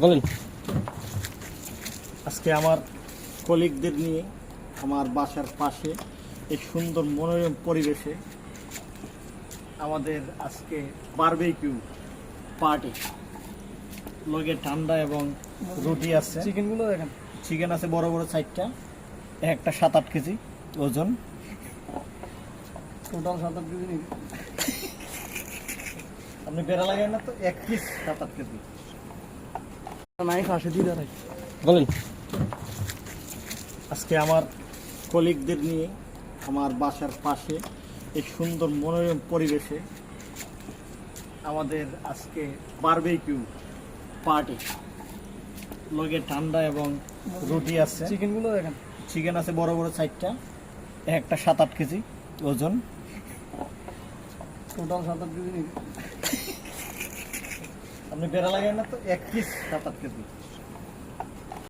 বলেন। আজকে আমার কলিগদের নিয়ে আমার বাসার পাশে এই সুন্দর মনোরম পরিবেশে আমাদের আজকে বারবিকিউ পার্টি, লগে ঠান্ডা এবং রুটি আছে। চিকেনগুলো দেখেন, চিকেন আছে বড় বড় 4টা, একটা 7-8 কেজি ওজন। টোটাল 7-8 কেজি নাকি? আপনি বেড়া লাগেন না তো, 1 পিস 7-8 কেজি। বলেন। আজকে আমার কলিগদের নিয়ে আমার বাসার পাশে এই সুন্দর মনোরম পরিবেশে আমাদের আজকে বারবিকিউ পার্টি, লগে ঠান্ডা এবং রুটি আছে। চিকেনগুলো দেখেন, চিকেন আছে বড় বড় 4টা, একটা 7-8 কেজি ওজন। টোটাল 7-8 কেজি নাকি? আপনি বেড়া লাগেন না তো, 1 পিস 7-8 কেজি।